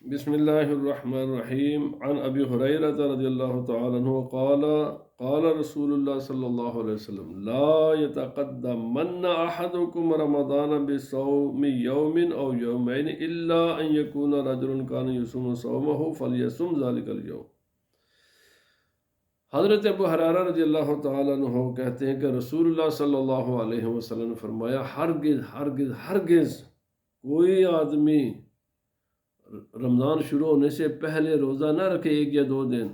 بسم اللہ الرحمن الرحیم عن ابی ہریرہ رضی اللہ تعالی عنہ قال قال رسول اللہ صلی اللہ علیہ وسلم لا يتقدمن احدكم رمضان بصوم يوم او يومين الا ان يكون رجل كان يصوم صومه فليصم ذلك اليوم۔ حضرت ابو ہریرہ رضی اللہ تعالیٰ عنہ کہتے ہیں کہ رسول اللہ صلی اللہ علیہ وسلم نے فرمایا ہرگز ہرگز ہرگز کوئی آدمی رمضان شروع ہونے سے پہلے روزہ نہ رکھے 1 یا 2 دن۔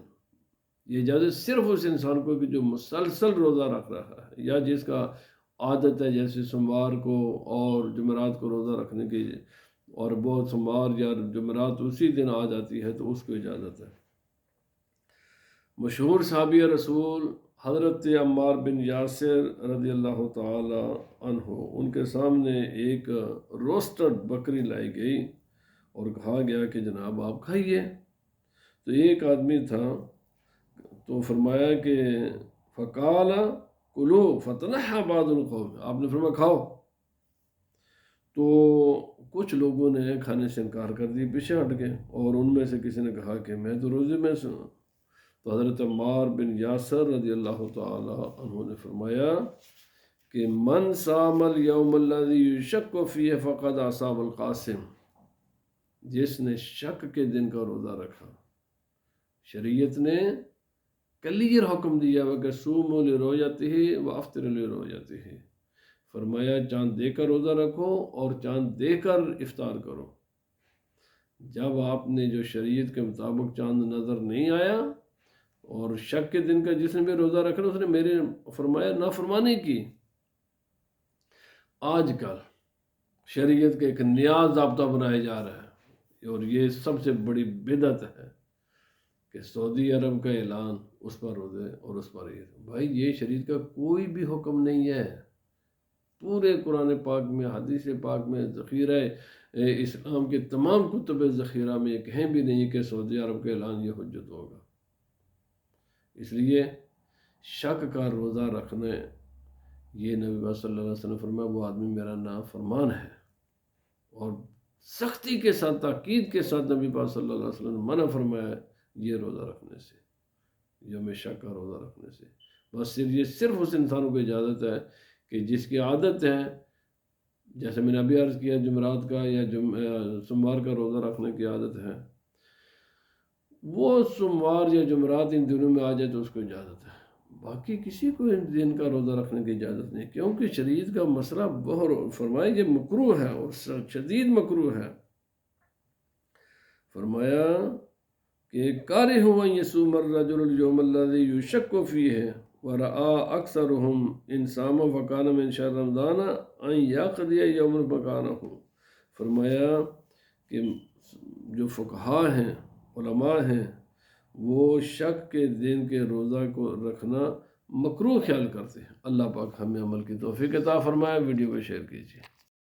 یہ اجازت صرف اس انسان کو کہ جو مسلسل روزہ رکھ رہا ہے یا جس کا عادت ہے، جیسے سوموار کو اور جمعرات کو روزہ رکھنے کی، اور وہ سوموار یا جمعرات اسی دن آ جاتی ہے تو اس کو اجازت ہے۔ مشہور صحابی رسول حضرت عمار بن یاسر رضی اللہ تعالی عنہ، ان کے سامنے ایک روسٹڈ بکری لائی گئی اور کہا گیا کہ جناب آپ کھائیے۔ تو ایک آدمی تھا تو فرمایا کہ فقال کلو فتنحى بعض القوم، آپ نے فرمایا کھاؤ۔ تو کچھ لوگوں نے کھانے سے انکار کر دی، پیچھے ہٹ گئے، اور ان میں سے کسی نے کہا کہ میں تو روزے میں سے ہوں۔ تو حضرت عمار بن یاسر رضی اللہ تعالی عنہ نے فرمایا کہ من صام اليوم الذي يشك فيه فقد اصاب القاسم، جس نے شک کے دن کا روزہ رکھا، شریعت نے کلیئر حکم دیا ہے کہ صوموا لرؤیتہ وافطروا لرؤیتہ، فرمایا چاند دیکھ کر روزہ رکھو اور چاند دیکھ کر افطار کرو۔ جب آپ نے جو شریعت کے مطابق چاند نظر نہیں آیا اور شک کے دن کا جس نے بھی روزہ رکھا اس نے میرے فرمایا نافرمانی کی۔ آج کل شریعت کا ایک نیا ضابطہ بنایا جا رہا ہے، اور یہ سب سے بڑی بدعت ہے کہ سعودی عرب کا اعلان، اس پر روزے اور اس پر عید۔ بھائی یہ شریعت کا کوئی بھی حکم نہیں ہے، پورے قرآن پاک میں، حدیث پاک میں، ذخیرہ اسلام کے تمام کتب ذخیرہ میں کہیں بھی نہیں کہ سعودی عرب کا اعلان یہ حجت ہوگا۔ اس لیے شک کا روزہ رکھنا، یہ نبی پاک صلی اللہ علیہ وسلم فرمایا وہ آدمی میرا نافرمان ہے، اور سختی کے ساتھ، تاکید کے ساتھ نبی پاک صلی اللہ علیہ وسلم نے منع فرمایا یہ روزہ رکھنے سے، یوم شک کا روزہ رکھنے سے۔ بس یہ صرف اس انسانوں کو اجازت ہے کہ جس کی عادت ہے، جیسے میں نے ابھی عرض کیا جمعرات کا یا سوموار کا روزہ رکھنے کی عادت ہے، وہ سوموار یا جمعرات ان دنوں میں آ جائے تو اس کو اجازت ہے، باقی کسی کو ان دن کا روزہ رکھنے کی اجازت نہیں، کیونکہ شریعت کا مسئلہ بہت فرمایا یہ مکروہ ہے اور شدید مکروہ ہے۔ فرمایا کہ کارہ ان یصوم الرجل اليوم الذي يشك فيه ورأى اکثرهم ان صام فكان من شهر رمضان ان يقضي يوم مكانه۔ فرمایا کہ جو فقہا ہیں، علماء ہیں، وہ شک کے دن کے روزہ کو رکھنا مکروہ خیال کرتے ہیں۔ اللہ پاک ہمیں عمل کی توفیق عطا فرمائے۔ ویڈیو کو شیئر کیجیے۔